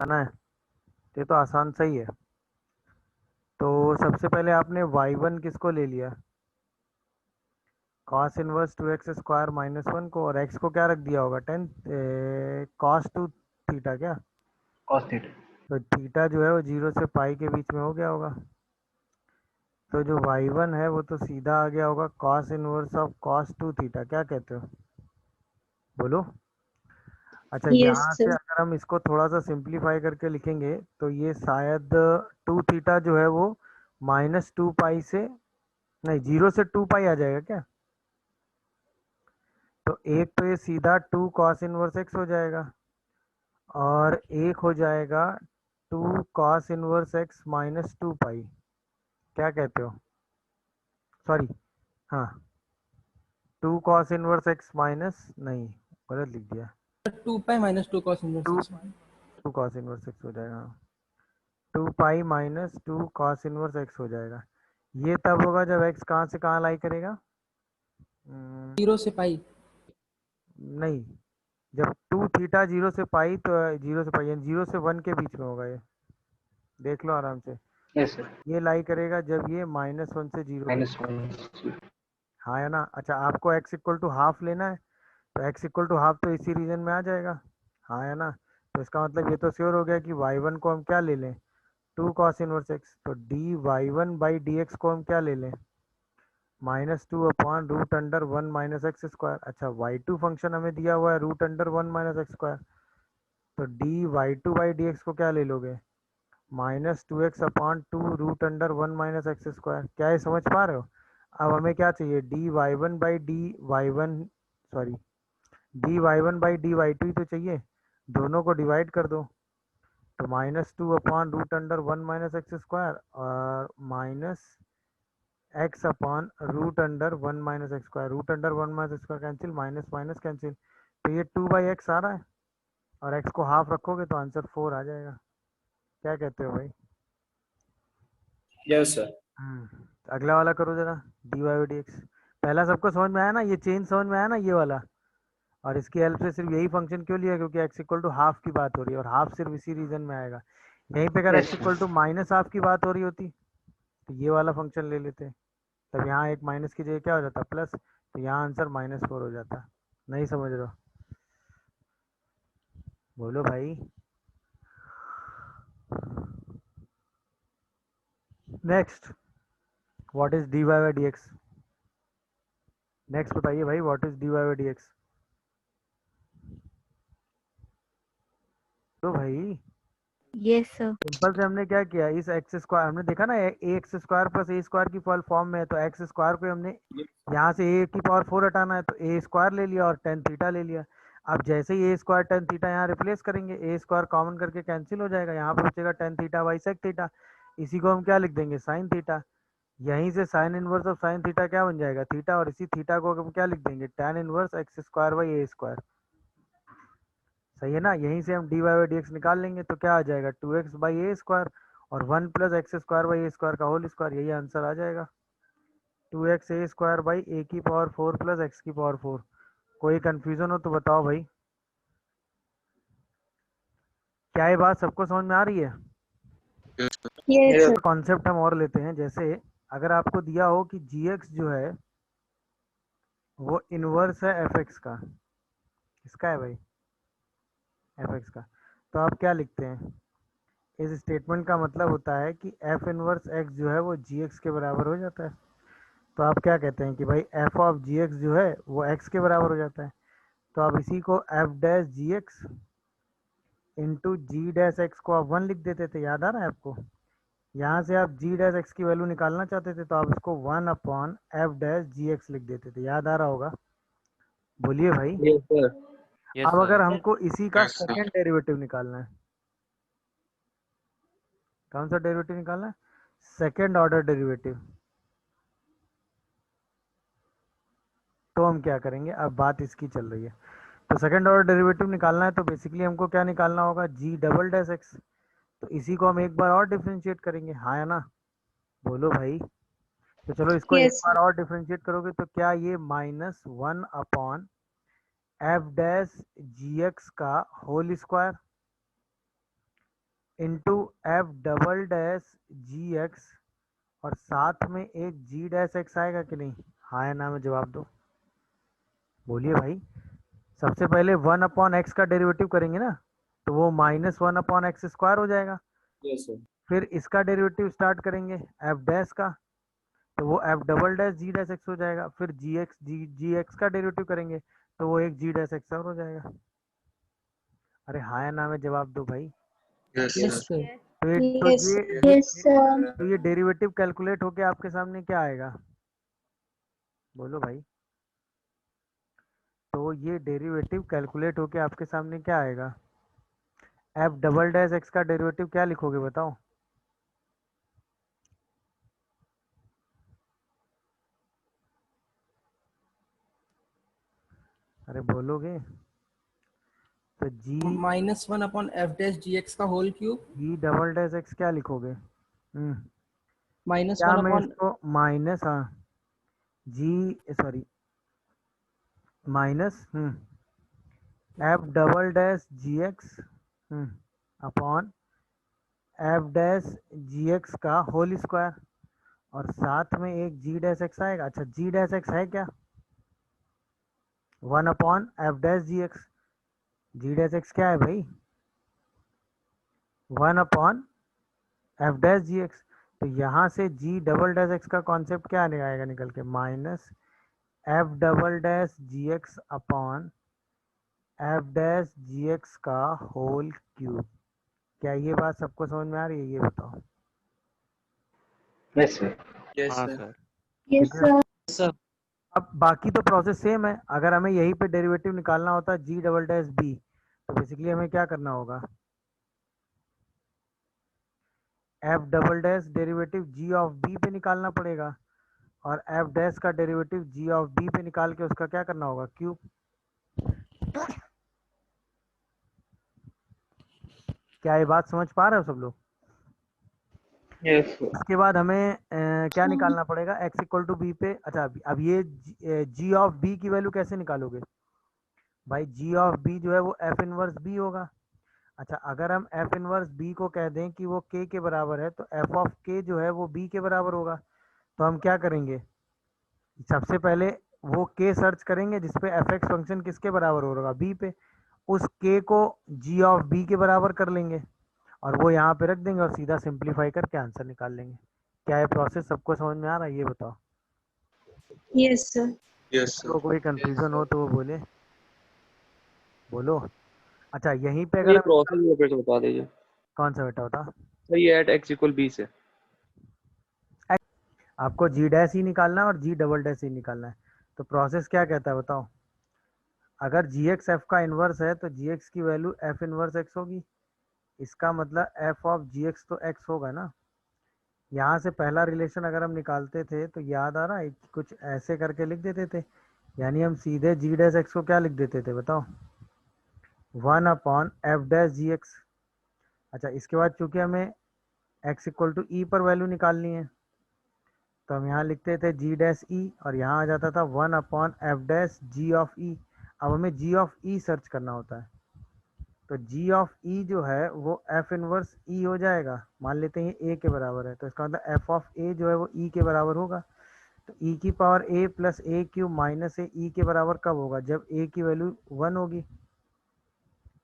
आना है, ये तो आसान सही है। तो सबसे पहले आपने y1 किसको ले लिया, cos इनवर्स 2x² -1 को, और x को क्या रख दिया होगा 10 cos 2 थीटा क्या। cos theta. तो थीटा जो है वो 0 से पाई के बीच में हो गया होगा। तो जो y1 है वो तो सीधा आ गया होगा cos inverse of cos 2 theta. क्या कहते हो, बोलो। अच्छा, यस यहाँ से सर। अगर हम इसको थोड़ा सा सिंप्लीफाई करके लिखेंगे तो ये शायद 2 थीटा जो है वो -2 पाई से, नहीं 0 से 2 पाई आ जाएगा क्या। तो एक तो ये सीधा 2 cos इनवर्स x हो जाएगा, और एक हो जाएगा 2 cos इनवर्स x -2 पाई। क्या कहते हो, सॉरी, हाँ 2 cos इनवर्स x माइनस, नहीं गलत लिख दिया, 2 pi minus 2 cos inverse 2 x। 2 cos inverse x हो जाएगा, 2 pi minus 2 cos inverse x हो जाएगा। ये तब होगा जब x कहाँ से कहाँ लाई करेगा, 0 से पाई। नहीं, जब 2 थीटा 0 से पाई, तो 0 से पाई यानी 0 से 1 के बीच में होगा ये, देख लो आराम से। Yes sir. ये लाई करेगा जब ये -1 से 0 के, -1। हाँ है ना। अच्छा, आपको x इक्वल टू हाफ लेना है, तो x इक्वल टू हाफ तो इसी रीजन में आ जाएगा, हाँ है ना। तो इसका मतलब ये तो श्योर हो गया कि y1 को हम क्या ले लें, 2 cos इनवर्स x। तो dy1/dx को हम क्या ले लें, -2/√(1 - x²। अच्छा, y2 फंक्शन हमें दिया हुआ है √(1 - x²। तो dy2/dx को क्या ले लोगे, -2x/2 √(1 - x²। क्या ये समझ पा रहे हो। अब हमें क्या चाहिए, सॉरी dy1/dy2 ही तो चाहिए, दोनों को डिवाइड कर दो। तो -2/√(1 - x², और -x/√(1 - x²। √(1 - x²) cancel, minus minus cancel, तो ये 2/x आ रहा है, और x को हाफ रखोगे तो आंसर 4 आ जाएगा। क्या कहते हो भाई। Yes sir. तो अगला वाला करो जरा, dy/dx। पहला सबको समझ में आया ना, ये चेंज समझ में आया ना, ये वाला। और इसकी हेल्प से सिर्फ यही फंक्शन क्यों लिया, क्योंकि x इक्वल टू हाफ की बात हो रही है, और हाफ सिर्फ इसी रीजन में आएगा। यहीं पे अगर x is equal to minus half की बात हो रही होती तो ये वाला फंक्शन ले लेते, तब यहाँ एक माइनस की जगह क्या हो जाता, प्लस, तो यहाँ आंसर -4 हो जाता। नहीं समझ रहे हो, बोलो भाई। Next, what is dy/dx। Next बताइए भाई, व्हाट इज dy/dx। तो भाई यस सर। सिंपल से हमने क्या किया, इस x², हमने देखा ना ax² + a² की फुल फॉर्म में है, तो x² को हमने यहाँ से a⁴ हटाना है, तो a² ले लिया और tan थीटा ले लिया। अब जैसे ही a² tan थीटा यहाँ रिप्लेस करेंगे, a² कॉमन करके कैंसिल हो जाएगा, यहाँ पे बचेगा tan theta by sec theta. इसी को हम क्या लिख देंगे, sin थीटा। यहीं से sin inverse of sin theta क्या बन जाएगा, थीटा, और इसी थीटा को हम क्या लिख देंगे, tan इनवर्स x²/a²। सही है ना। यहीं से हम dy/dx निकाल लेंगे, तो क्या आ जाएगा 2x/a², और 1 + x²/a² का होल स्क्वायर, यही आंसर आ जाएगा, 2x(a²/a⁴ + x⁴। कोई कंफ्यूजन हो तो बताओ भाई। क्या ये बात सबको समझ में आ रही है। Yes sir. कॉन्सेप्ट हम और लेते हैं, जैसे अगर आपको दिया हो कि gx जो है वो इनवर्स है fx का, किसका है भाई, fx का, तो आप क्या लिखते हैं, इस स्टेटमेंट का मतलब होता है कि f इनवर्स x जो है वो gx के बराबर हो जाता है। तो आप क्या कहते हैं कि भाई f ऑफ gx जो है वो x के बराबर हो जाता है। तो आप इसी को f'(gx) इंटू g'(x) को आप 1 लिख देते थे, याद आ रहा है आपको। यहाँ से आप g'(x) की वैल्यू निकालना चाहते थे, तो आप इसको 1/f'(gx) लिख देते थे, याद आ रहा होगा, बोलिए भाई। Yes sir. यस अब अगर सर। हमको इसी का यस सर। सेकेंड डेरिवेटिव निकालना है, कौन सा डेरिवेटिव निकालना है, सेकेंड ऑर्डर डेरिवेटिव, तो हम क्या करेंगे, अब बात इसकी चल रही है। तो सेकंड ऑर्डर डेरिवेटिव निकालना है, तो बेसिकली हमको क्या निकालना होगा, g'(x). तो इसी को हम एक बार और डिफ्रेंशिएट करेंगे, हाँ है ना, बोलो भाई। तो चलो इसको एक यस बार सर। और डिफ्रेंशिएट करोगे तो क्या ये -1/f'(gx) का whole square, into F double dash G X और साथ में एक जी डैश एक्स आएगा कि नहीं? हाँ या ना में जवाब दो, बोलिए भाई। सबसे पहले 1/x का डेरिवेटिव करेंगे ना, तो वो -1/x² हो जाएगा। Yes sir. फिर इसका डेरिवेटिव स्टार्ट करेंगे एफ डैश का, तो वो एफ डबल डैश जी डैश एक्स हो जाएगा। फिर जी एक्स का डेरिवेटिव करेंगे तो वो एक जी डैश एक्स और हो जाएगा। अरे हाँ या ना में जवाब दो भाई। Yes yes sir. सर। तो ये तो Yes. ये Yes, sir. तो ये डेरिवेटिव कैलकुलेट होके आपके सामने क्या आएगा, बोलो भाई। तो ये डेरिवेटिव कैलकुलेट होके आपके सामने क्या आएगा? एफ डबल डैश एक्स का डेरिवेटिव क्या लिखोगे बताओ? अरे बोलोगे तो -1/f-gx का होल क्यूब जी डबल डैश एक्स क्या लिखोगे? माइनस क्या वन मैं अपॉन इसको माइनस, हाँ, जी sorry minus F double dash G X upon F dash G X का होल स्क्वायर और साथ में एक जी डैश एक्स आएगा। अच्छा, जी डैश एक्स है क्या? 1/f-g(x)। जी डैश एक्स क्या है भाई? 1/f-g(x). तो यहाँ से जी डबल डैश एक्स का कॉन्सेप्ट क्या आएगा निकल के? -f-g(x) अपॉन f-g(x) का होल क्यूब। क्या ये बात सबको समझ में आ रही है? ये बताओ। Yes sir. यस हाँ सर। सर। Yes, ठीक है। sir. सर। अब बाकी तो प्रोसेस सेम है। अगर हमें यहीं पे डेरिवेटिव निकालना होता जी डबल डैश बी, तो बेसिकली हमें क्या करना होगा? F double dash derivative G of B पे निकालना पड़ेगा और एफ डैश का डेरिवेटिव जी ऑफ बी पे निकाल के उसका क्या करना होगा? क्यूब। क्या ये बात समझ पा रहे हो सब लोग? Yes sir. इसके बाद हमें क्या निकालना पड़ेगा? x इक्वल टू बी पे। अच्छा, अब ये जी ऑफ बी की वैल्यू कैसे निकालोगे भाई? जी ऑफ बी जो है वो एफ इनवर्स बी होगा। अच्छा, अगर हम एफ इनवर्स बी को कह दें कि वो के बराबर है, तो एफ ऑफ के जो है वो बी के बराबर होगा। तो हम क्या करेंगे? सबसे पहले वो के सर्च करेंगे जिसपे एफ एक्स फंक्शन किसके बराबर होगा? बी पे। उस के को जी ऑफ बी के बराबर कर लेंगे और वो यहाँ पे रख देंगे और सीधा सिंप्लीफाई करके आंसर निकाल लेंगे। क्या ये प्रोसेस सबको समझ में आ रहा है? ये बताओ। Yes, sir. यस तो सर। कोई कंफ्यूजन हो तो वो बोले, बोलो। अच्छा, यहीं पे सर अगर ये हम प्रोसेस फिर से बता दीजिए। कौन सा बेटा होता? सर ये एट x इक्वल b से। आपको जी डैश ही निकालना है और जी डबल डैश ही निकालना है। तो प्रोसेस क्या कहता है बताओ? अगर जी एक्स एफ का इन्वर्स है तो जी एक्स की वैल्यू एफ इन्वर्स एक्स होगी। इसका मतलब एफ ऑफ जी एक्स तो एक्स होगा ना। यहाँ से पहला रिलेशन अगर हम निकालते थे तो याद आ रहा है कि कुछ ऐसे करके लिख देते थे, यानी हम सीधे जी डैश एक्स को क्या लिख देते थे बताओ? 1/f-g(x). अच्छा, इसके बाद चूंकि हमें x इक्वल टू ई पर वैल्यू निकालनी है, तो हम यहाँ लिखते थे जी डैश ई और यहाँ आ जाता था 1/f-g ऑफ ई। अब हमें जी ऑफ ई सर्च करना होता है, तो जी ऑफ ई जो है वो एफ इनवर्स ई हो जाएगा। मान लेते हैं ये ए के बराबर है, तो इसका मतलब एफ ऑफ ए जो है वो ई के बराबर होगा। तो ई की power A plus A cube minus a ई के बराबर कब होगा? जब ए की वैल्यू 1 होगी।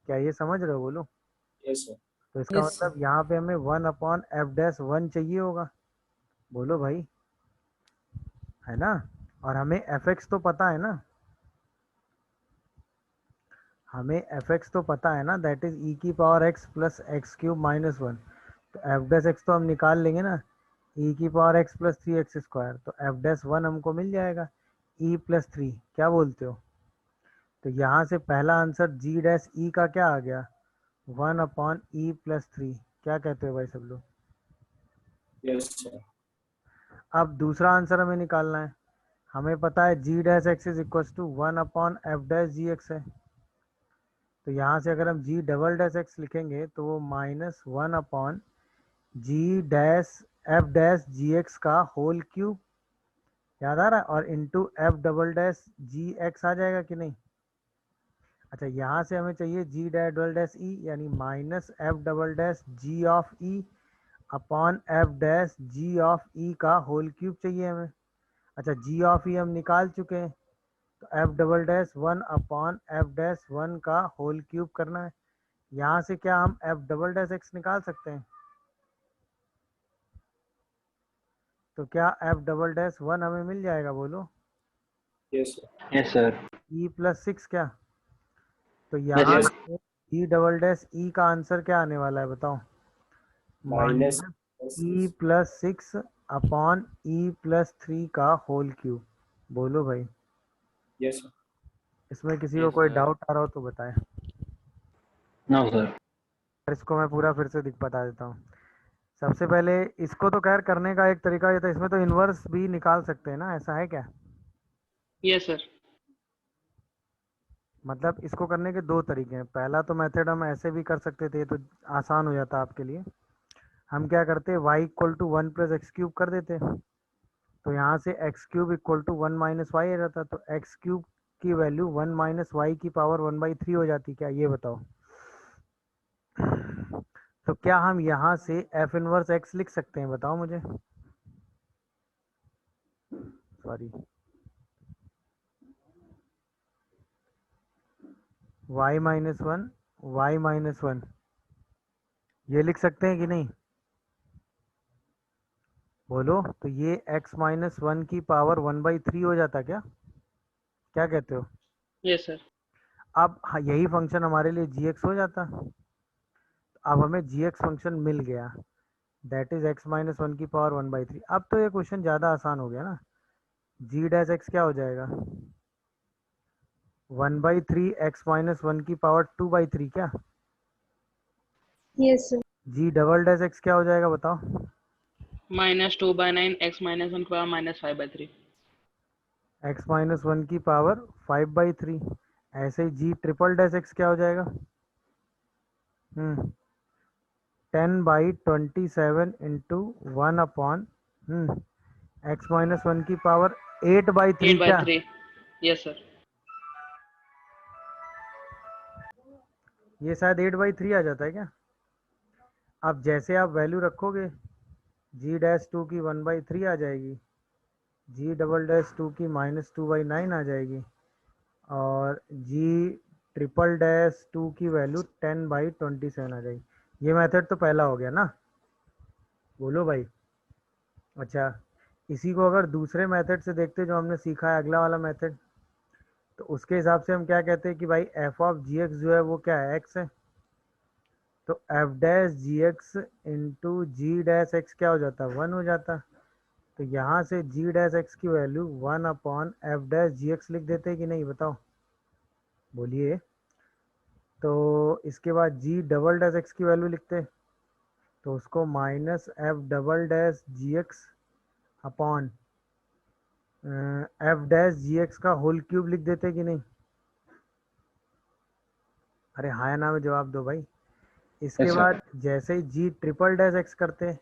क्या ये समझ रहे हो? बोलो। Yes sir. तो इसका यस सर। मतलब यहाँ पे हमें 1/f-1 चाहिए होगा। बोलो भाई, है ना? और हमें एफ एक्स तो पता है ना, हमें एफ एक्स तो पता है ना, दैट इज ई की power x plus X cube minus 1। तो एफ डैश एक्स तो हम निकाल लेंगे ना, ई की पावर एक्स प्लस 3x²। तो एफ डैश 1 हमको मिल जाएगा ई प्लस 3। क्या बोलते हो? तो यहाँ से पहला आंसर जी डैश ई का क्या आ गया? 1/e+3। क्या कहते हो भाई सब लोग? Yes sir. अब दूसरा आंसर हमें निकालना है। हमें पता है G dash X is equal to 1/f-g(x) है। तो यहाँ से अगर हम जी डबल डैश एक्स लिखेंगे तो वो -1/g(f-g(x) का होल क्यूब, याद आ रहा है, और into F double dash G X आ जाएगा कि नहीं? अच्छा, यहाँ से हमें चाहिए G dash double dash E, यानी minus F double dash G of E upon F dash G of E का होल क्यूब चाहिए हमें। अच्छा, जी ऑफ ई हम निकाल चुके हैं, तो F double dash one upon F dash one का होल क्यूब करना है। यहाँ से क्या हम एफ डबल डैश एक्स निकाल सकते हैं? तो क्या एफ डबल डैश वन हमें मिल जाएगा, बोलो? Yes sir. Yes sir. E plus six क्या? तो यहाँ यस से ई डबल डैश ई का आंसर क्या आने वाला है, बताओ? Minus minus E plus six upon E plus three का होल क्यूब। बोलो भाई, यस सर। इसमें किसी को कोई डाउट आ रहा हो तो बताएं। No sir. इसको मैं पूरा फिर से बता देता हूँ। सबसे पहले इसको तो खैर करने का एक तरीका ये था, इसमें तो इन्वर्स भी निकाल सकते हैं ना, ऐसा है क्या? Yes sir. मतलब इसको करने के दो तरीके हैं। पहला तो मेथड हम ऐसे भी कर सकते थे, तो आसान हो जाता आपके लिए। हम क्या करते, y equal to one plus X cube कर देते, तो यहाँ से X cube equal to one minus Y आ जाता, तो एक्स क्यूब की वैल्यू वन माइनस वाई की पावर वन बाई थ्री हो जाती। क्या ये बताओ? तो क्या हम यहाँ से एफ इनवर्स एक्स लिख सकते हैं, बताओ मुझे? Sorry, y minus one, Y minus one, ये लिख सकते हैं कि नहीं, बोलो? तो ये x माइनस वन की पावर वन बाई थ्री हो जाता क्या? क्या कहते हो? Yes sir. अब यही फंक्शन हमारे लिए gx हो जाता। अब हमें gx फंक्शन मिल गया, that is x minus one की पावर वन बाई थ्री। अब तो ये क्वेश्चन ज़्यादा आसान हो गया ना। g डैश एक्स क्या हो जाएगा? One by three x minus one की पावर टू बाई थ्री क्या? Yes, sir. g double dash x क्या हो जाएगा, बताओ? -2/9 x minus one power -5/3। x minus one की पावर फाइव बाई थ्री। ऐसे ही g ट्रिपल डैश एक्स क्या हो जाएगा? 10/27 into one upon x minus one की पावर 8/3 क्या? 8/3। Yes sir. ये शायद 8/3 आ जाता है क्या? अब जैसे आप वैल्यू रखोगे, जी डैश टू की 1/3 आ जाएगी, जी डबल डैश टू की -2/9 आ जाएगी, और जी ट्रिपल डैश टू की वैल्यू 10/27 आ जाएगी। ये मेथड तो पहला हो गया ना, बोलो भाई? अच्छा, इसी को अगर दूसरे मेथड से देखते जो हमने सीखा है, अगला वाला मेथड, तो उसके हिसाब से हम क्या कहते हैं कि भाई एफ ऑफ जी एक्स जो है वो क्या है, एक्स है। तो F dash G X into G dash x क्या हो जाता है, वन हो जाता। तो यहाँ से जी डैश एक्स की value one upon F dash G X लिख देते कि नहीं, बताओ? बोलिए। तो इसके बाद जी डबल डैश एक्स की वैल्यू लिखते, तो उसको minus F double dash G X upon F dash G X का होल क्यूब लिख देते कि नहीं? अरे हाँ या ना में जवाब दो भाई। इसके यस बाद सर। जैसे ही जी ट्रिपल डैश एक्स करते,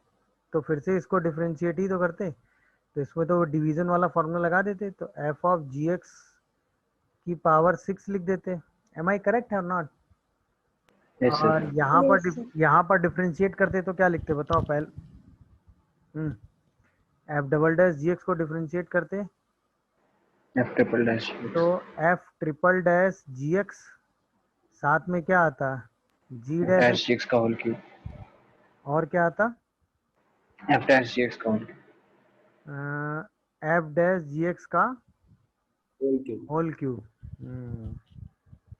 तो फिर से इसको डिफ्रेंशिएट ही तो करते, तो इसमें तो डिवीजन वाला फॉर्मूला लगा देते, तो एफ ऑफ जी एक्स की पावर सिक्स लिख देते। एम आई करेक्ट है और नॉट? यस और सर। Yes, sir. यहाँ पर डिफ्रेंशिएट करते तो क्या लिखते, बताओ पहले? F double dash G X को डिफ्रेंशिएट करते, एफ ट्रिपल डैश तो F triple dash G X साथ में क्या आता, G dash dash X, G X का होल क्यूब। और क्या आता, एफ डैश जी एक्स का whole cube. F dash G X का होल क्यूब। Whole cube.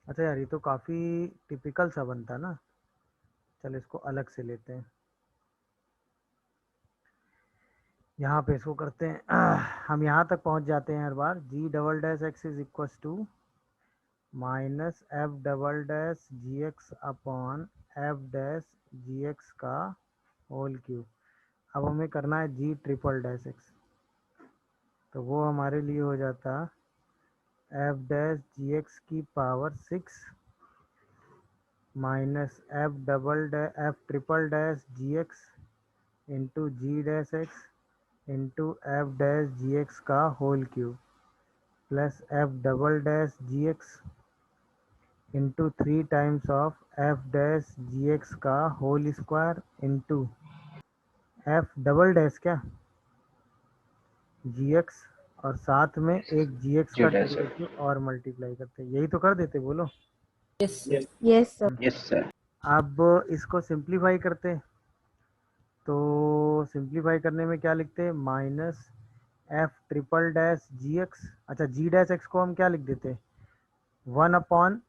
अच्छा यार, ये तो काफ़ी टिपिकल सा बनता ना। चल इसको अलग से लेते हैं, यहाँ पे इसको करते हैं हम यहाँ तक पहुँच जाते हैं हर बार। G double dash X is equal to minus F double dash G X upon F dash G X का होल क्यूब। अब हमें करना है जी ट्रिपल डैश एक्स, तो वो हमारे लिए हो जाता एफ डैश जी एक्स की power six minus F double dash F triple dash G X into G dash X into F dash G X का whole cube plus F double dash G X into 3 times of F dash G X का whole square into F double dash क्या G X और साथ में एक G X G का dash sir. Derivative और multiply करते, यही तो कर देते बोलो। Yes. Yes, sir. Yes sir. अब इसको सिंप्लीफाई करते, तो सिंप्लीफाई करने में क्या लिखते हैं, minus F triple dash G x, अच्छा जी डैश एक्स को हम क्या लिख देते, 1 upon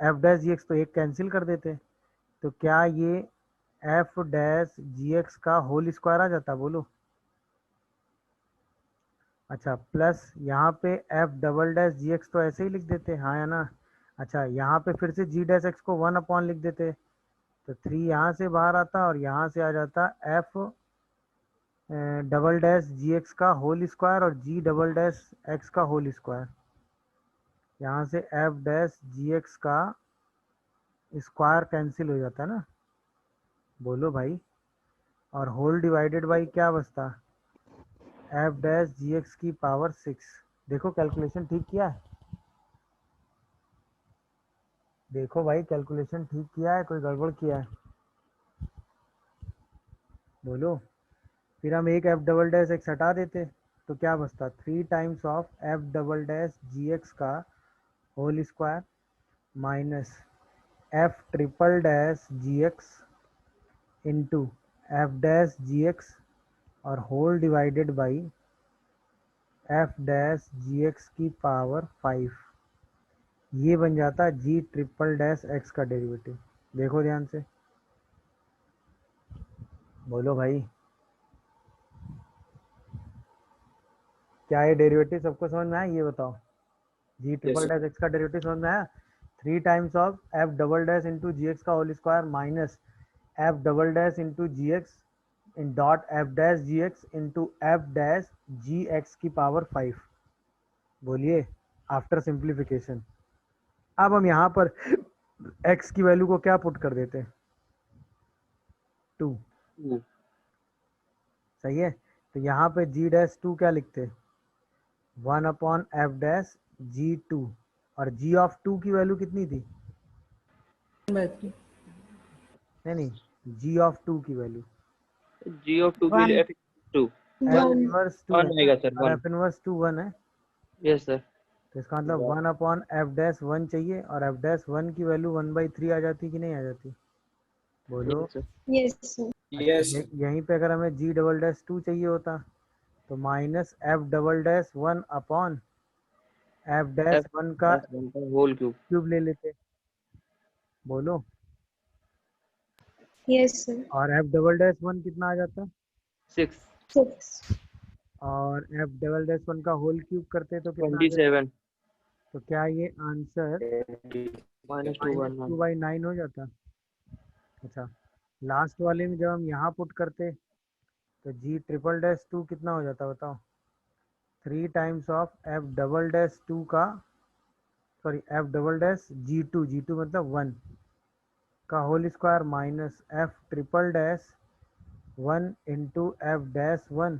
F dash G x, तो एक कैंसिल कर देते, तो क्या ये एफ डैश जी एक्स का होल स्क्वायर आ जाता बोलो। अच्छा प्लस यहाँ पे F double dash G x तो ऐसे ही लिख देते, हाँ या ना। अच्छा यहाँ पे फिर से जी डैश एक्स को 1 अपॉन लिख देते, तो 3 यहाँ से बाहर आता और यहाँ से आ जाता F double dash G X का होल स्क्वायर और जी डबल डैश एक्स का होल स्क्वायर, यहाँ से एफ डैश जी एक्स का स्क्वायर कैंसिल हो जाता है ना, बोलो भाई, और होल डिवाइडेड बाई क्या बचता, एफ डैश जी एक्स की पावर 6। देखो कैलकुलेशन ठीक किया है, देखो भाई कैलकुलेशन ठीक किया है, कोई गड़बड़ किया है बोलो। फिर हम एक एफ डबल डैश एक्स हटा देते, तो क्या बचता, 3 times of F double dash G X का whole square minus F triple dash G X into F dash G X और whole divided by F dash G X की power 5, ये बन जाता जी ट्रिपल डैश एक्स का derivative. देखो ध्यान से, बोलो भाई, क्या ये डेरिवेटिव सबको समझ में आया, ये बताओ, G Yes, triple sir. Dash X का डेरिवेटिव समझ में आया, 3 times of F double dash into G X का whole square minus F double dash into G X in dot F dash G X into F dash G X की power 5। बोलिए after simplification. अब हम यहाँ पर x की value को क्या पुट कर देते हैं, 2, Mm. सही है, तो यहाँ पे g डैश 2 क्या लिखते, 1 अपॉन एफ डैश जी 2, और g ऑफ 2 की वैल्यू कितनी थी, नहीं g ऑफ 2 की वैल्यू G of 2 के लिए F 2 एफ 1. इनवर्स 2 है 1 ना, आएगा सर, और 1। एफ इनवर्स 2 1 है, यस सर। तो इसका मतलब 1 अपॉन एफ डैश 1 चाहिए, और एफ डैश 1 की वैल्यू 1/3 आ जाती कि नहीं आ जाती, बोलो। Yes sir. Yes, sir. अच्छा Yes. यहीं पे अगर हमें जी डबल डैश 2 चाहिए होता, तो minus F double dash 1 upon F dash F 1 का plus 1 का होल क्यूब। क्यूब ले लेते, बोलो, Yes, sir. और एफ डबल डैश 1 कितना आ जाता, 6 6. और एफ डबल डैश 1 का होल क्यूब करते तो कितना आ जाता, 27 तो क्या ये answer minus 2 minus 1 two by 9 हो जाता। अच्छा लास्ट वाले में जब हम यहाँ पुट करते, तो जी ट्रिपल डैश 2 कितना हो जाता बताओ, 3 times of F double dash 2 का, sorry F double dash G two मतलब 1 का whole square minus F triple dash 1 into F dash 1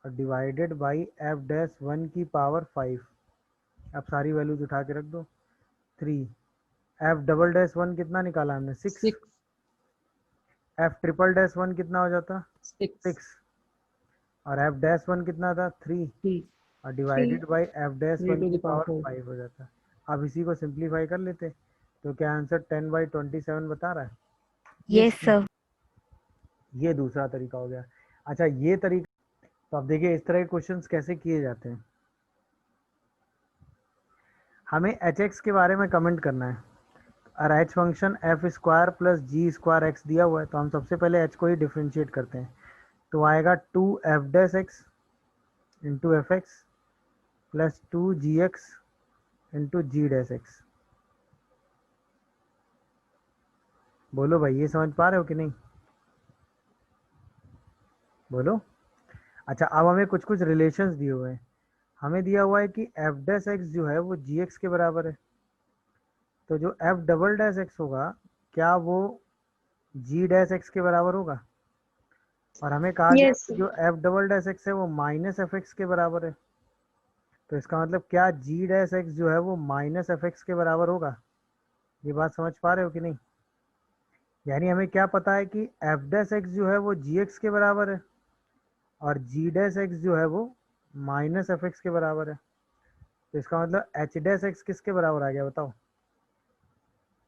और डिवाइडेड बाई एफ डैश 1 की पावर 5। अब सारी वैल्यूज उठा के रख दो, 3 एफ डबल डैश 1 कितना निकाला हमने, 6, 6 एफ ट्रिपल डैश 1 कितना हो जाता, 6 6, और एफ डैश 1 कितना था, 3, 3 और divided by F dash 3 1 to की the power पावर 4. 5 हो जाता। अब इसी को सिंप्लीफाई कर लेते, तो क्या आंसर 10/27 बता रहा है, Yes, sir. ये दूसरा तरीका हो गया। अच्छा ये तरीका, तो अब देखिए इस तरह के क्वेश्चंस कैसे किए जाते हैं, हमें एच एक्स के बारे में कमेंट करना है, और H function F square plus G square X दिया हुआ है, तो हम सबसे पहले एच को ही डिफ्रेंशिएट करते हैं, तो आएगा 2 F dash X into F x plus 2 जी X into G dash x. बोलो भाई ये समझ पा रहे हो कि नहीं, बोलो। अच्छा अब हमें कुछ कुछ रिलेशंस दिए हुए हैं, हमें दिया हुआ है कि एफ डैश एक्स जो है वो जी एक्स के बराबर है, तो जो एफ डबल डैश एक्स होगा क्या वो जी डैश एक्स के बराबर होगा, और हमें कहा गया Yes, कि sir. जो एफ डबल डैश एक्स है वो माइनस एफ एक्स के बराबर है, तो इसका मतलब क्या जी डैश एक्स जो है वो माइनस एफ एक्स के बराबर होगा, ये बात समझ पा रहे हो कि नहीं? यानी हमें क्या पता है कि एफ डैश एक्स जो है वो जी एक्स के बराबर है और जी डैश एक्स जो है वो माइनस एफ एक्स के बराबर है। तो इसका मतलब एच डैश एक्स किसके बराबर आ गया बताओ?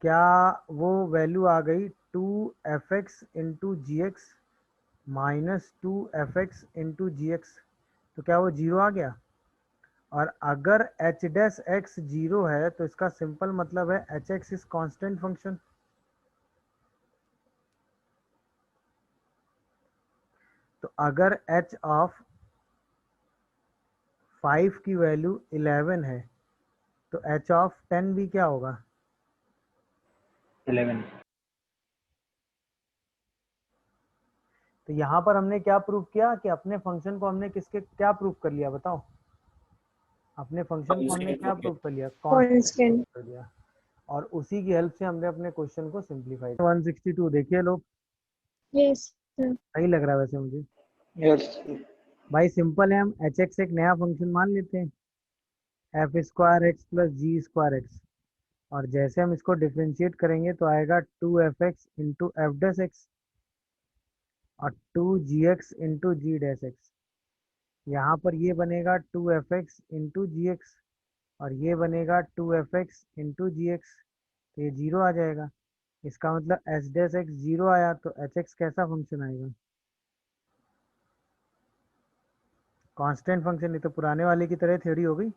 क्या वो वैल्यू आ गई 2f(x) into G x minus 2f(x) into G x? तो क्या वो जीरो आ गया? और अगर एच डैश एक्स जीरो है तो इसका सिंपल मतलब है H x is constant function. तो अगर h ऑफ 5 की वैल्यू 11 है तो h ऑफ 10 भी क्या होगा? 11. तो यहाँ पर हमने क्या प्रूव किया कि अपने फंक्शन को हमने किसके क्या प्रूव कर लिया बताओ? अपने फंक्शन को हमने Constant क्या हो प्रूव कर लिया? Constant. कांस्टेंट कर दिया। और उसी की हेल्प से हमने अपने क्वेश्चन को सिंप्लीफाई किया। 162 देखिए लोग, Yes, sir. सही लग रहा है वैसे मुझे। Yes. भाई सिंपल है, हम एच एक्स एक नया फंक्शन मान लेते हैं, F square x plus G square x. और जैसे हम इसको डिफ्रेंशिएट करेंगे तो आएगा 2f(x) into F dash x और 2gx into G dash x. यहाँ पर ये बनेगा 2f(x) इंटू जी एक्स और ये बनेगा 2f(x) इंटू जी एक्स। तो ये जीरो आ जाएगा। इसका मतलब एच डैश एक्स जीरो आया तो एच एक्स कैसा फंक्शन आएगा? Constant function. ये तो पुराने वाले की तरह थ्योरी हो गई।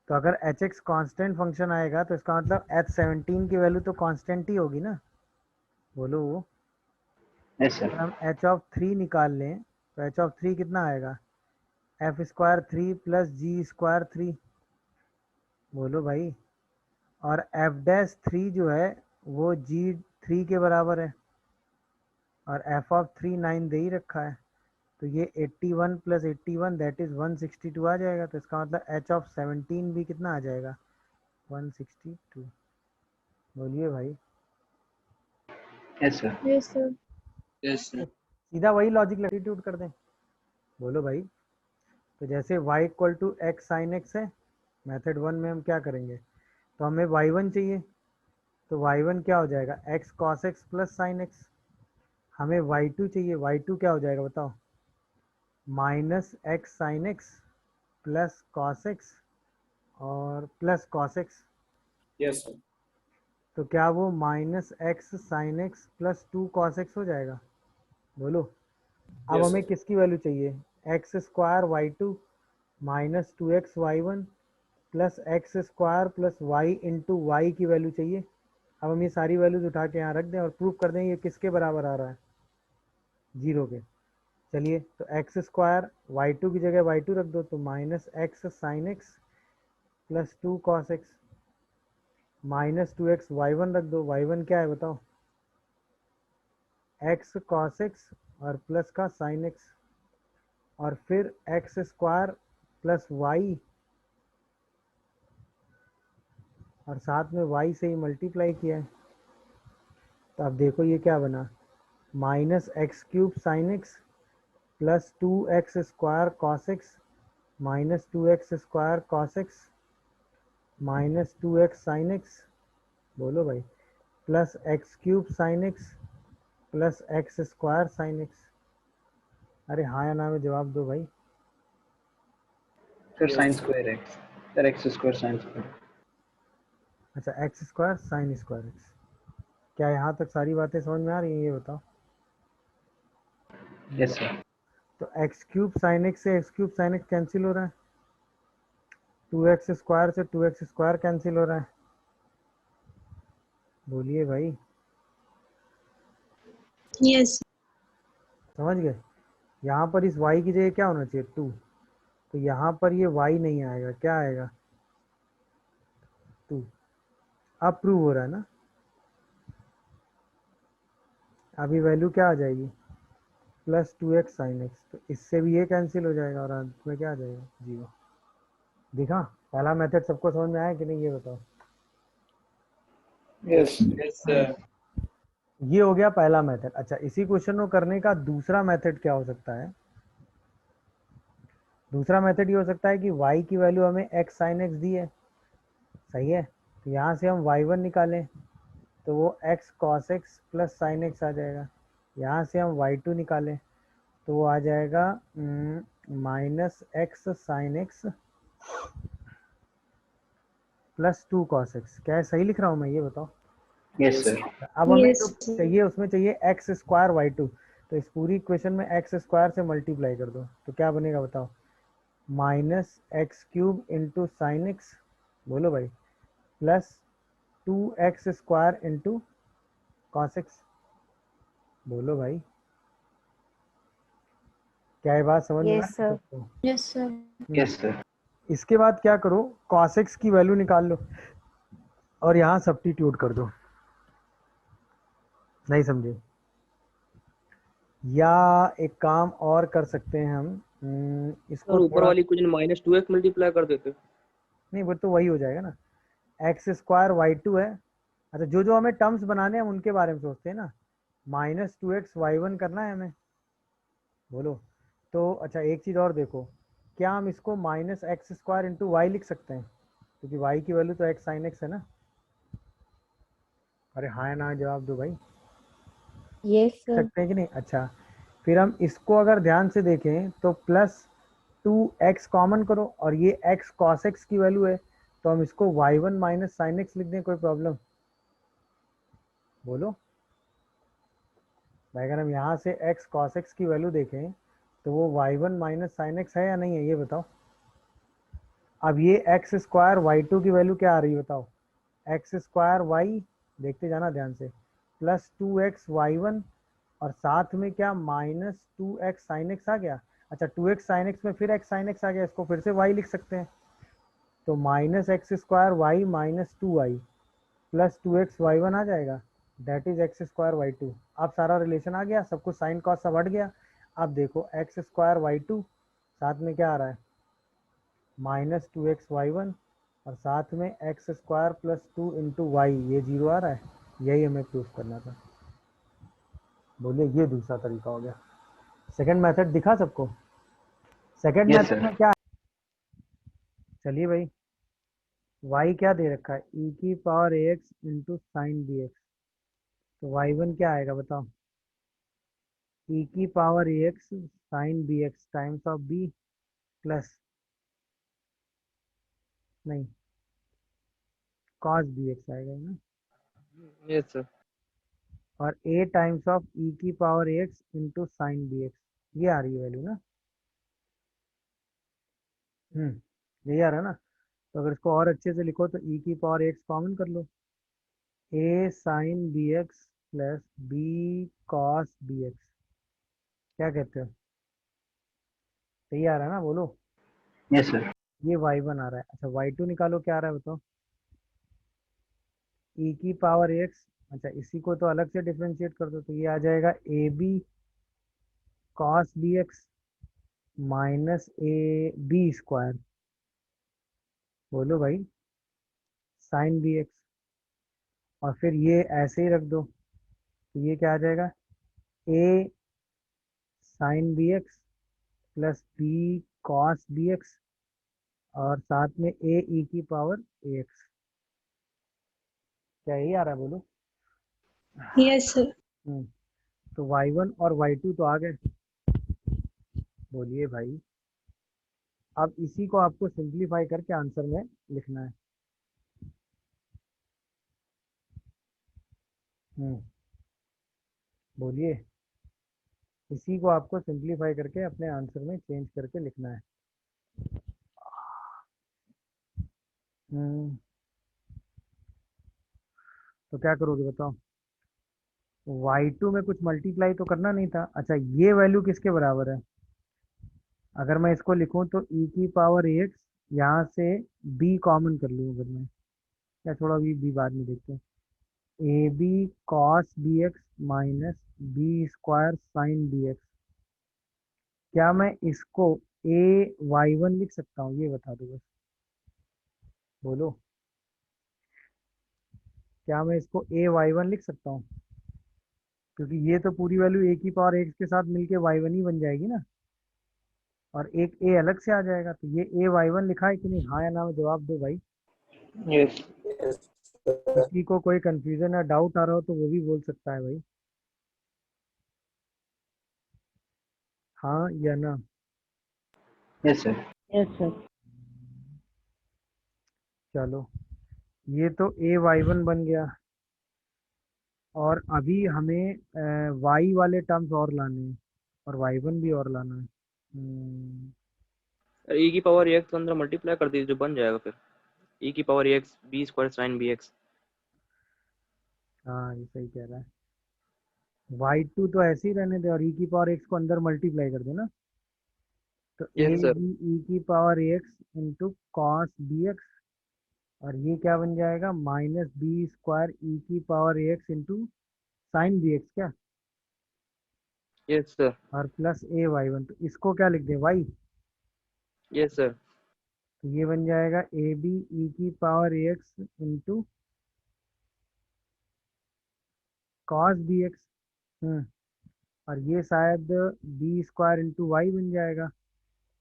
तो अगर एच एक्स कॉन्स्टेंट फंक्शन आएगा तो इसका मतलब h17 की वैल्यू तो कांस्टेंट ही होगी ना? बोलो। Yes, sir. अगर हम एच ऑफ 3 निकाल लें तो एच ऑफ 3 कितना आएगा? F square 3 plus G square 3। बोलो भाई। और एफ डैश 3 जो है वो जी 3 के बराबर है और एफ ऑफ 3 9 दे ही रखा है। तो ये 81 प्लस 81 दैट इज 162 आ जाएगा। तो इसका मतलब एच ऑफ 17 भी कितना आ जाएगा? 162। बोलिए भाई। Yes, sir. Yes, sir. Yes, sir. सीधा वही लॉजिक सब्स्टिट्यूट कर दें। बोलो भाई। तो जैसे y equal to X sine X है, मेथड 1 में हम क्या करेंगे? तो हमें y1 चाहिए, तो y1 क्या हो जाएगा? x cos x plus sine X. हमें y2 चाहिए, y2 क्या हो जाएगा बताओ? Minus X sine X plus cos X और plus cos X. Yes, sir. तो क्या वो minus X sine X plus 2 cos X हो जाएगा? बोलो। अब Yes, हमें sir. किसकी वैल्यू चाहिए? X square Y two minus 2x y1 plus X square plus Y into Y की वैल्यू चाहिए। अब हम ये सारी वैल्यूज उठा के यहाँ रख दें और प्रूव कर दें ये किसके बराबर आ रहा है? जीरो के। चलिए, तो एक्स स्क्वायर वाई टू की जगह वाई टू रख दो, तो minus X sine X plus 2 cos x minus 2x y1 रख दो। y1 क्या है बताओ? एक्स कॉस एक्स और प्लस का साइन एक्स और फिर एक्स स्क्वायर प्लस वाई और साथ में y से ही मल्टीप्लाई किया है। तो अब देखो ये क्या बना? Minus x cube sign X plus 2x square cos x minus 2x square cos x minus 2x sine x. बोलो भाई। Plus X cube sign X plus X square sine x. अरे हाँ या ना में जवाब दो भाई। Sir, Yes, sin sir. square x. Sir, x square sin square. अच्छा, x square sine square x. क्या यहाँ तक सारी बातें समझ में आ रही हैं? ये बताओ। Yes, sir. तो एक्स क्यूब साइन एक्स से X cube sine x cancel हो रहा है, 2x स्क्वायर से 2x स्क्वायर कैंसिल हो रहा है। बोलिए भाई। Yes. समझ गए? यहाँ पर इस y की जगह क्या होना चाहिए? 2। तो यहाँ पर ये y नहीं आएगा, क्या आएगा? 2। अब प्रूव हो रहा है ना? अभी वैल्यू क्या आ जाएगी? Plus 2x sine x. तो इससे भी ये कैंसिल हो जाएगा और अंत में क्या आ जाएगा? 0। दिखा? पहला मेथड सबको समझ में आया कि नहीं, ये बताओ। Yes. Yes, sir. ये हो गया पहला मेथड। अच्छा, इसी क्वेश्चन को करने का दूसरा मेथड क्या हो सकता है? दूसरा मेथड ये हो सकता है कि y की वैल्यू हमें x साइन एक्स दी है, सही है, तो यहाँ से हम y1 निकालें तो वो x cos x plus sine X आ जाएगा। यहाँ से हम y2 निकालें तो वो आ जाएगा minus X sine X plus 2 cos x। क्या है, सही लिख रहा हूँ मैं, ये बताओ। Yes, sir. अब हमें Yes, जो sir. चाहिए उसमें चाहिए एक्स स्क्वायर y2, तो इस पूरी इक्वेशन में एक्स स्क्वायर से मल्टीप्लाई कर दो तो क्या बनेगा बताओ, minus x cube into sine x, बोलो भाई, plus 2x square into cos x, बोलो भाई। क्या ये बात समझ में आ Yes, रही है sir. सबको? Yes, sir. Yes, sir. इसके बाद क्या करो, cos x की वैल्यू निकाल लो और यहाँ सब्स्टिट्यूट कर दो। नहीं समझे? या एक काम और कर सकते हैं हम, इसको और ऊपर थोड़ा, वाली इक्वेशन माइनस 2x मल्टीप्लाई कर देते। नहीं वो तो वही हो जाएगा ना, एक्स स्क्वायर y2 है। अच्छा, जो जो हमें टर्म्स बनाने हैं हम उनके बारे में सोचते हैं ना, माइनस 2x y1 करना है हमें, बोलो। तो अच्छा एक चीज़ और देखो, क्या हम इसको minus X square into Y लिख सकते हैं, क्योंकि y की वैल्यू तो एक्स साइन एक्स है ना। अरे हाँ या ना जवाब दो भाई, Yes, लिख sir. सकते हैं कि नहीं? अच्छा, फिर हम इसको अगर ध्यान से देखें तो प्लस 2x कॉमन करो और ये x cos x की वैल्यू है, तो हम इसको y1 माइनस साइन एक्स लिख दें, कोई प्रॉब्लम? बोलो भाई, अगर हम यहाँ से x cos x की वैल्यू देखें तो वो y1 माइनस साइन एक्स है या नहीं है, ये बताओ। अब ये एक्स स्क्वायर y2 की वैल्यू क्या आ रही है बताओ, एक्स स्क्वायर y, देखते जाना ध्यान से, प्लस 2x y1 और साथ में क्या माइनस 2x साइन एक्स आ गया। अच्छा 2x साइन एक्स में फिर x साइन एक्स आ गया, इसको फिर से y लिख सकते हैं, तो minus X square Y minus 2y plus 2x y1 आ जाएगा, that is x square y2। अब सारा रिलेशन आ गया, सब कुछ साइन कॉस सब हट गया। अब देखो एक्स स्क्वायर y2 साथ में क्या आ रहा है, माइनस 2x y1 और साथ में X square plus 2 into Y, ये जीरो आ रहा है, यही हमें प्रूफ करना था। बोलिए, ये दूसरा तरीका हो गया। सेकंड मेथड दिखा सबको? Second Yes, method sir. में क्या है, चलिए भाई, y क्या दे रखा है, e की power ax into sine B X, तो y1 क्या आएगा बताओ, e की power ax sine B X times of b plus, नहीं, cos बी एक्स आएगा ना, यस सर। और a टाइम्स ऑफ e की power ax into sine B x, ये आ रही है वैल्यू ना। यही आ रहा है ना। तो अगर इसको और अच्छे से लिखो तो e की पावर x कॉमन कर लो, a sine B x plus b cos B x, क्या कहते हो? सही आ रहा है ना, बोलो। Yes, sir. ये y1 आ रहा है। अच्छा y2 निकालो, क्या आ रहा है बताओ, e की पावर x, अच्छा इसी को तो अलग से डिफ्रेंशिएट कर दो, तो ये आ जाएगा A B cos B x minus A B square, बोलो भाई, साइन बी एक्स, और फिर ये ऐसे ही रख दो, तो ये क्या आ जाएगा, A sine B x plus B cos B x और साथ में ए ई की पावर ए एक्स, क्या यही आ रहा है, बोलो। Yes, sir. तो y1 और y2 तो आ गए, बोलिए भाई। अब इसी को आपको सिंप्लीफाई करके आंसर में लिखना है। बोलिए, इसी को आपको सिंप्लीफाई करके अपने आंसर में चेंज करके लिखना है। हम्म, तो क्या करोगे बताओ, y2 में कुछ मल्टीप्लाई तो करना नहीं था। अच्छा ये वैल्यू किसके बराबर है, अगर मैं इसको लिखूं तो e की पावर एक्स, यहाँ से b कॉमन कर लूँ अगर मैं, या थोड़ा b बाद में देखते हैं, A B cos B x minus B square sine B x, क्या मैं इसको ए y1 लिख सकता हूँ, ये बता दो बस, बोलो। क्या मैं इसको ए y1 लिख सकता हूँ, क्योंकि ये तो पूरी वैल्यू ए की पावर एक्स के साथ मिलके y1 ही बन जाएगी ना, और एक ए अलग से आ जाएगा, तो ये ए y1 लिखा है कि नहीं, हाँ या ना में जवाब दो भाई। Yes. Yes. किसी को कोई कंफ्यूजन या डाउट आ रहा हो तो वो भी बोल सकता है भाई, हाँ या ना। Yes, sir. Yes, sir. चलो, ये तो ए वाई वन बन गया, और अभी हमें वाई वाले टर्म्स और लाने हैं, और वाई वन भी और लाना है। ई की पावर एक्स के अंदर मल्टीप्लाई कर दीजिए, जो बन जाएगा फिर ई की power X B square sine B x. हाँ ये सही कह रहा है। वाई टू तो ऐसे ही रहने दे, और ई की पावर एक्स को अंदर मल्टीप्लाई कर देना, तो a yes sir. B e की power x into cos B x, और ये क्या बन जाएगा, माइनस बी स्क्वायर ई की power x into sine B x क्या, यस सर। और प्लस ए वाई वन, तो इसको क्या लिख दे, वाई, यस सर। तो ये बन जाएगा ए बी ई की power x into cos B x. और ये शायद बी स्क्वायर इंटू वाई बन जाएगा,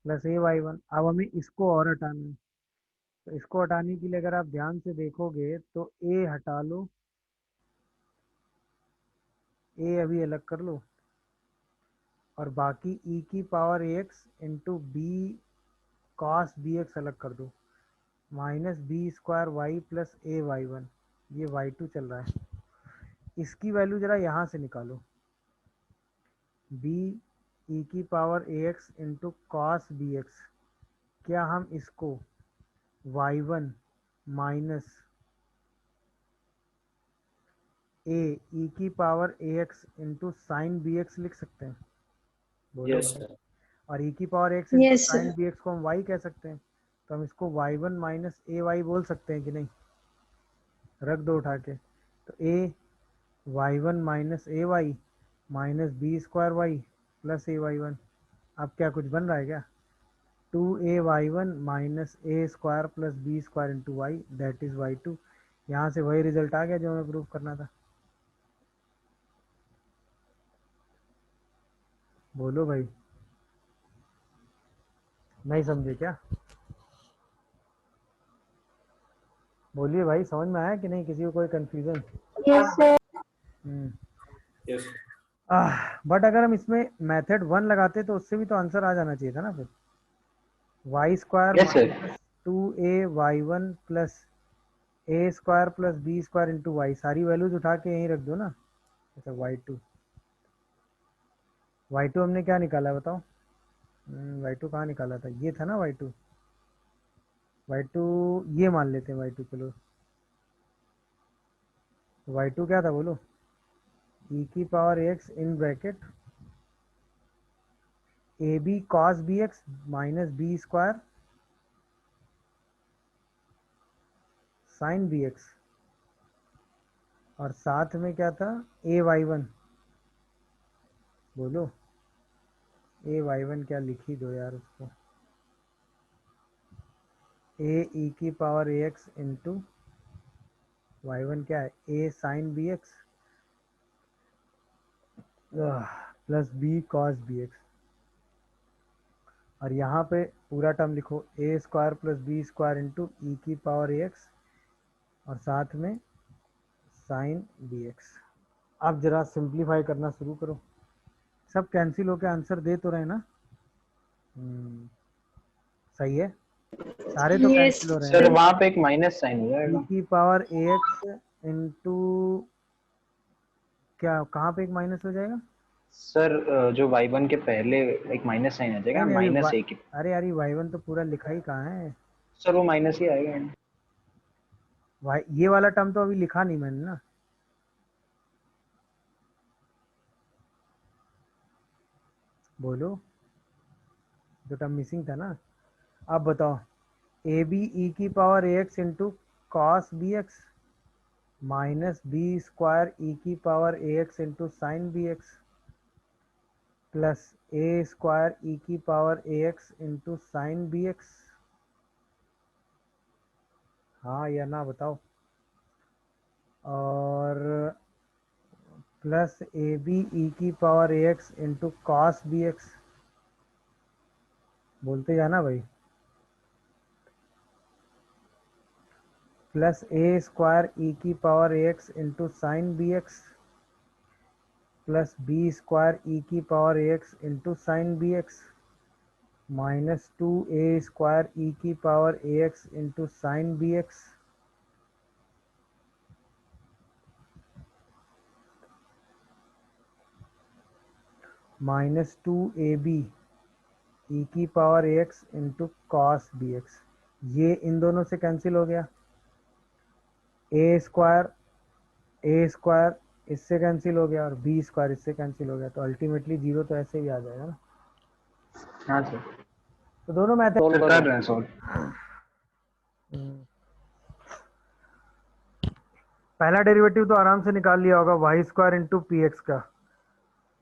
प्लस ए वाई वन। अब हमें इसको और हटाना है, तो इसको हटाने के लिए अगर आप ध्यान से देखोगे तो ए हटा लो, ए अभी अलग कर लो, और बाकी ई की power x into b cos B x अलग कर दो, minus B square y plus a y one, ये वाई टू चल रहा है। इसकी वैल्यू जरा यहाँ से निकालो, बी ई की power a x into cos B x, क्या हम इसको y one minus a e की power a x into sine B x लिख सकते हैं, बोलो। Yes, sir. और ई की power x into Yes, sine sir. B x को हम वाई कह सकते हैं, तो हम इसको y one minus a y बोल सकते हैं कि नहीं, रख दो उठा के, तो a y one minus a y minus B square y plus a y one. अब क्या कुछ बन रहा है क्या, two a y one minus a square plus b square into y, that is y two. यहाँ से वही रिजल्ट आ गया जो हमें प्रूव करना था, बोलो भाई, नहीं समझे क्या, बोलिए भाई, समझ में आया कि नहीं, किसी को कोई confusion. Yes, sir. Yes. But अगर हम इसमें मेथड वन लगाते तो उससे भी तो आंसर आ जाना चाहिए था ना फिर, y square Yes, sir. Minus two a y one plus a square plus b square into y, सारी वैल्यूज उठा के यहीं रख दो ना। अच्छा वाई टू हमने क्या निकाला है बताओ, वाई टू कहाँ निकाला था, ये था ना वाई टू ये मान लेते हैं वाई टू, चलो वाई टू क्या था बोलो, ई की power x in bracket a B cos B x minus B square sine B x, और साथ में क्या था, ए वाई वन, बोलो ए वाई वन क्या, लिख ही दो यार उसको, ए ई की power a x into y one क्या है, a sine B x plus B cos B x, और यहाँ पे पूरा टर्म लिखो, a square plus b square into e की पावर ए एक्स, और साथ में साइन बी एक्स। अब जरा सिंप्लीफाई करना शुरू करो, सब कैंसिल होके आंसर दे तो रहे ना, सही है, सारे तो Yes, कैंसिल हो रहे हैं सर ना, वहाँ पे एक माइनस साइन हो ई जाएगा। की पावर ए एक्स इंटू क्या, कहाँ पे एक माइनस हो जाएगा, सर जो y1 के पहले एक माइनस साइन आ जाएगा, नहीं नहीं, माइनस ए की। अरे यार वाई वन तो पूरा लिखा ही कहाँ है, सर वो माइनस ही आएगा। वाई ये वाला टर्म तो अभी लिखा नहीं मैंने ना, बोलो, जो टर्म मिसिंग था ना। अब बताओ, ए बी ई की power a x into cos B x minus B square e की power a x into sine B x plus a square e की power a x into sine B x, हाँ या ना बताओ, और plus ए b e की power a x into cos B x, बोलते जाना भाई, प्लस ए स्क्वायर ई की power x into sine B x plus b square e की power x into sine B x minus 2a square e की power ax into sine B x minus 2ab e की power ax into cos B x. ये इन दोनों से cancel हो गया। ए square इससे कैंसिल हो गया और बी स्क्वायर इससे कैंसिल हो गया, तो अल्टीमेटली जीरो तो ऐसे ही आ जाएगा ना। हाँ सर, तो दोनों मैथ फिर कर रहे हैं सॉल्व। पहला डेरिवेटिव तो आराम से निकाल लिया होगा, y square into p x का।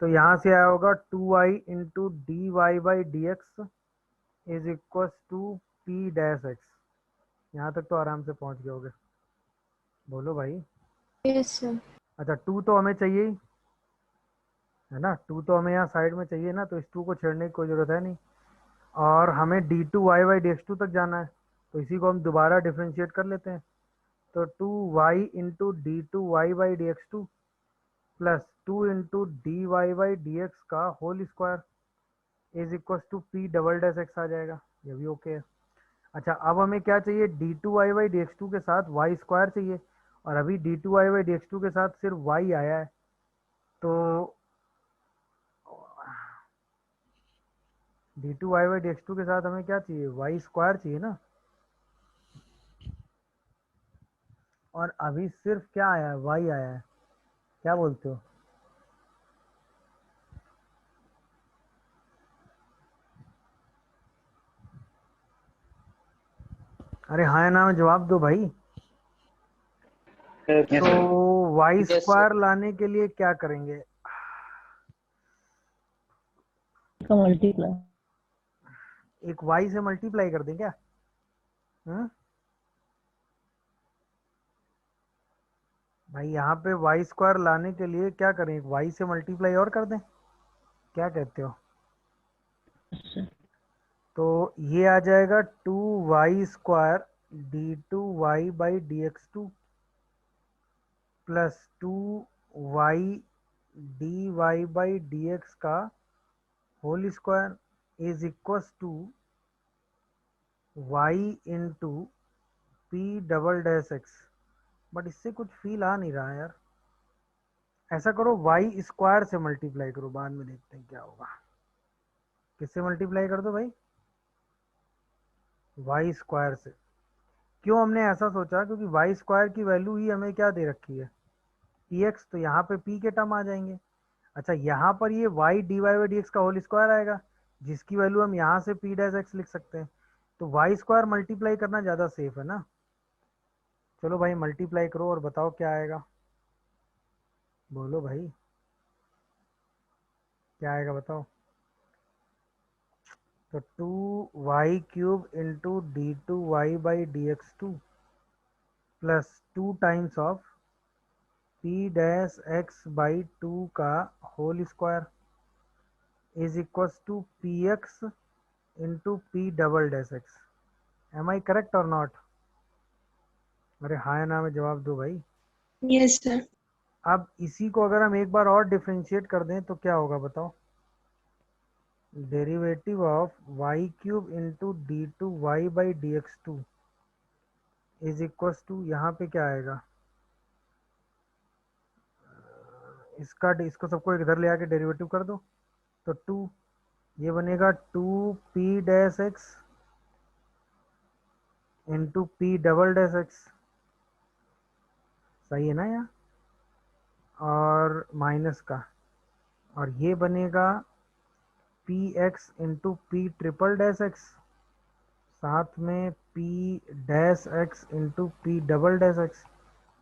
तो यहाँ से आया होगा 2y into d y by d x is equal to p dash x. यहाँ तक तो आराम से पहुँच गए होगे। बोलो भाई। Yes, sir. अच्छा, टू तो हमें चाहिए ही है ना, टू तो हमें यहाँ साइड में चाहिए ना, तो इस टू को छेड़ने की कोई ज़रूरत है नहीं। और हमें d two y by d x two तक जाना है, तो इसी को हम दोबारा डिफ्रेंशिएट कर लेते हैं। तो 2y into d two y by d x two plus 2 into d y by d x का whole square is equal to p double dash x आ जाएगा। ये भी ओके है। अच्छा, अब हमें क्या चाहिए, d two y by d x two के साथ वाई स्क्वायर चाहिए, और अभी d two y by d x two के साथ सिर्फ वाई आया है, तो d two y by d x two के साथ हमें क्या चाहिए, वाई स्क्वायर चाहिए ना। और अभी सिर्फ क्या आया है, वाई आया है। क्या बोलते हो? अरे हाँ या ना में जवाब दो भाई। Yes, तो sir. वाई स्क्वायर लाने के लिए क्या करेंगे, का मल्टीप्लाई। एक वाई से मल्टीप्लाई कर दें क्या? भाई यहाँ पे वाई स्क्वायर लाने के लिए क्या करें, एक वाई से मल्टीप्लाई और कर दें, क्या कहते हो? तो ये आ जाएगा 2y square d two y by d x two plus 2y d y by d x का whole square is equal to y into p double dash x. But इससे कुछ फील आ नहीं रहा है यार। ऐसा करो, वाई स्क्वायर से मल्टीप्लाई करो, बाद में देखते हैं क्या होगा। किससे मल्टीप्लाई कर दो भाई? वाई स्क्वायर से। क्यों हमने ऐसा सोचा, क्योंकि वाई स्क्वायर की वैल्यू ही हमें क्या दे रखी है, पी एक्स, तो यहाँ पे पी के टर्म आ जाएंगे। अच्छा, यहाँ पर ये y d y by d x का होल स्क्वायर आएगा, जिसकी वैल्यू हम यहाँ से पी डैश एक्स लिख सकते हैं। तो वाई स्क्वायर मल्टीप्लाई करना ज़्यादा सेफ है ना। चलो भाई मल्टीप्लाई करो और बताओ क्या आएगा। बोलो भाई क्या आएगा, बताओ। तो 2y cube into d two y by d x two plus 2 times of p dash x by 2 का whole square is equal to p x into p double dash x. Am I correct और not? अरे हाँ या ना में जवाब दो भाई। Yes, sir. अब इसी को अगर हम एक बार और डिफ्रेंशिएट कर दें तो क्या होगा बताओ। Derivative of y cube into d two y by d x two is equal to, यहाँ पे क्या आएगा, इसको सबको इधर ले आके डेरिवेटिव कर दो, तो 2 ये बनेगा 2 P dash X into p double dash x. सही है ना यहाँ, और माइनस का, और ये बनेगा P x into P triple dash x, साथ में P dash X into p double dash x.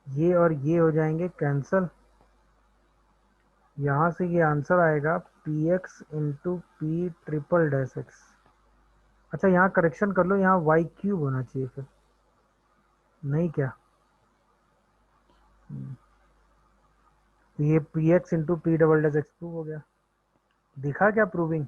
ये और ये हो जाएंगे कैंसल। यहाँ से ये आंसर आएगा P x into P triple dash x. अच्छा, यहाँ करेक्शन कर लो, यहाँ वाई क्यूब होना चाहिए फिर, नहीं क्या? तो ये P x into p double dash x prove हो गया। दिखा क्या प्रूविंग?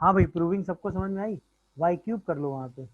हाँ भाई प्रूविंग सबको समझ में आई, वाई क्यूब कर लो वहाँ पे।